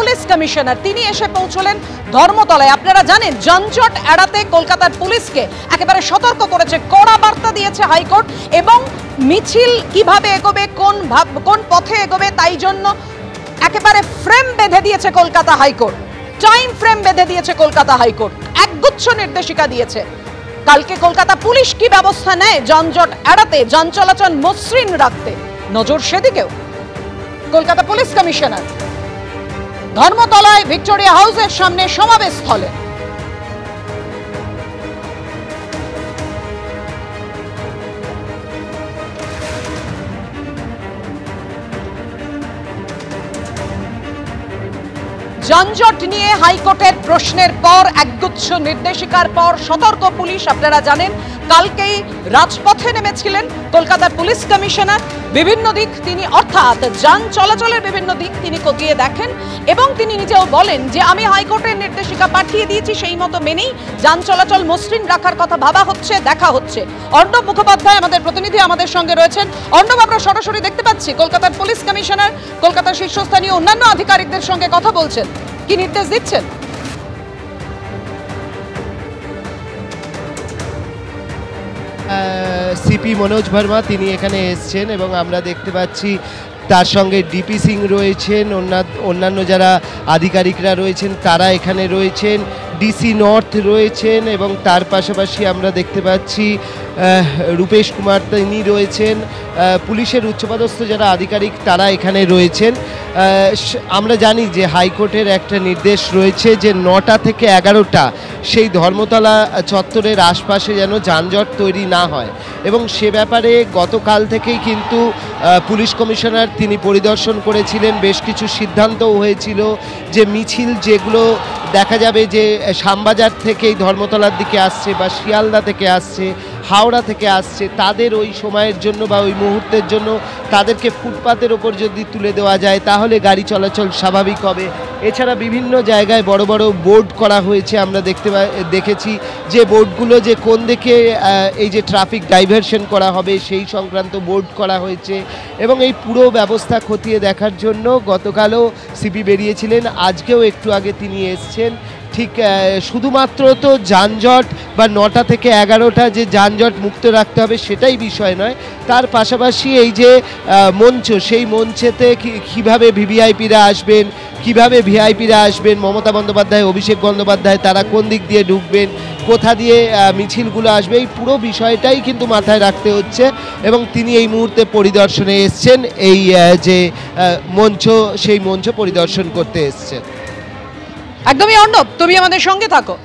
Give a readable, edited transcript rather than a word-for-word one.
Police commissioner তিনি এসে পৌঁছলেন ধর্মতলায়। আপনারা জানেন যানজট এড়াতে কলকাতার পুলিশকে একেবারে সতর্ক করেছে, কড়া বার্তা দিয়েছে হাইকোর্ট, এবং মিছিল কিভাবে এগোবে, কোন পথে এগোবে তাই জন্য একেবারে ফ্রেম বেঁধে দিয়েছে কলকাতা হাইকোর্ট, টাইম ফ্রেম বেঁধে দিয়েছে কলকাতা হাইকোর্ট, একগুচ্ছ নির্দেশিকা দিয়েছে। কালকে কলকাতা পুলিশ কি ব্যবস্থা নেয় যানজট এড়াতে, যান চলাচল মসৃণ রাখতে, নজর সেদিকেও। কলকাতা পুলিশ কমিশনার ধর্মতলায় ভিক্টোরিয়া হাউসের সামনে সমাবেশ স্থলে। যানজট নিয়ে হাইকোর্টের প্রশ্নের পর, একগুচ্ছ নির্দেশিকার পর সতর্ক পুলিশ। আপনারা জানেন কালকেই রাজপথে নেমেছিলেন কলকাতার পুলিশ কমিশনার। বিভিন্ন দিক তিনি, অর্থাৎ যান চলাচলের বিভিন্ন দিক তিনি খতিয়ে দেখেন, এবং তিনি নিজেও বলেন যে আমি হাইকোর্টের নির্দেশিকা পাঠিয়ে দিয়েছি, সেই মতো মেনেই যান চলাচল মসৃণ রাখার কথা ভাবা হচ্ছে, দেখা হচ্ছে। অর্ণব মুখোপাধ্যায় আমাদের প্রতিনিধি আমাদের সঙ্গে রয়েছেন। অর্ণব, আমরা সরাসরি দেখতে পাচ্ছি কলকাতার পুলিশ কমিশনার কলকাতার শীর্ষস্থানীয় অন্যান্য আধিকারিকদের সঙ্গে কথা বলছেন, কি নির্দেশ দিচ্ছেন? সিপি মনোজ ভার্মা তিনি এখানে এসছেন এবং আমরা দেখতে পাচ্ছি তার সঙ্গে ডিপি সিং রয়েছেন, অন্যান্য যারা আধিকারিকরা রয়েছেন তারা এখানে রয়েছেন, ডিসি নর্থ রয়েছেন, এবং তার পাশাপাশি আমরা দেখতে পাচ্ছি রূপেশ কুমার তিনি রয়েছেন, পুলিশের উচ্চপদস্থ যারা আধিকারিক তারা এখানে রয়েছেন। আমরা জানি যে হাইকোর্টের একটা নির্দেশ রয়েছে যে 9টা থেকে 11টা সেই ধর্মতলা চত্বরের আশপাশে যেন যানজট তৈরি না হয়, এবং সে ব্যাপারে গতকাল থেকেই কিন্তু পুলিশ কমিশনার তিনি পরিদর্শন করেছিলেন। বেশ কিছু সিদ্ধান্তও হয়েছিল যে মিছিল যেগুলো দেখা যাবে যে শ্যামবাজার থেকে এই ধর্মতলার দিকে আসছে বা শিয়ালদা থেকে আসছে, হাওড়া থেকে আসছে, তাদের ওই সময়ের জন্য বা ওই মুহূর্তের জন্য তাদেরকে ফুটপাতের ওপর যদি তুলে দেওয়া যায় তাহলে গাড়ি চলাচল স্বাভাবিক হবে। এছাড়া বিভিন্ন জায়গায় বড় বড় বোর্ড করা হয়েছে, আমরা দেখেছি যে বোর্ডগুলো যে কোন দিকে এই যে ট্রাফিক ডাইভারশন করা হবে সেই সংক্রান্ত বোর্ড করা হয়েছে, এবং এই পুরো ব্যবস্থা খতিয়ে দেখার জন্য গতকালও সিপি বেরিয়েছিলেন, আজকেও একটু আগে তিনি এসছেন। ঠিক শুধুমাত্র তো যানজট বা 9টা থেকে 11টা যে যানজট মুক্ত রাখতে হবে সেটাই বিষয় নয়, তার পাশাপাশি এই যে মঞ্চ, সেই মঞ্চেতে কীভাবে ভিভিআইপিরা আসবেন, মমতা বন্দ্যোপাধ্যায়, অভিষেক বন্দ্যোপাধ্যায় তারা কোন দিক দিয়ে ঢুকবেন, কোথা দিয়ে মিছিলগুলো আসবে, এই পুরো বিষয়টাই কিন্তু মাথায় রাখতে হচ্ছে, এবং তিনি এই মুহূর্তে পরিদর্শনে এসছেন, এই যে মঞ্চ সেই মঞ্চ পরিদর্শন করতে এসছেন। একদমই অর্ণব, তুমি আমাদের সঙ্গে থাকো।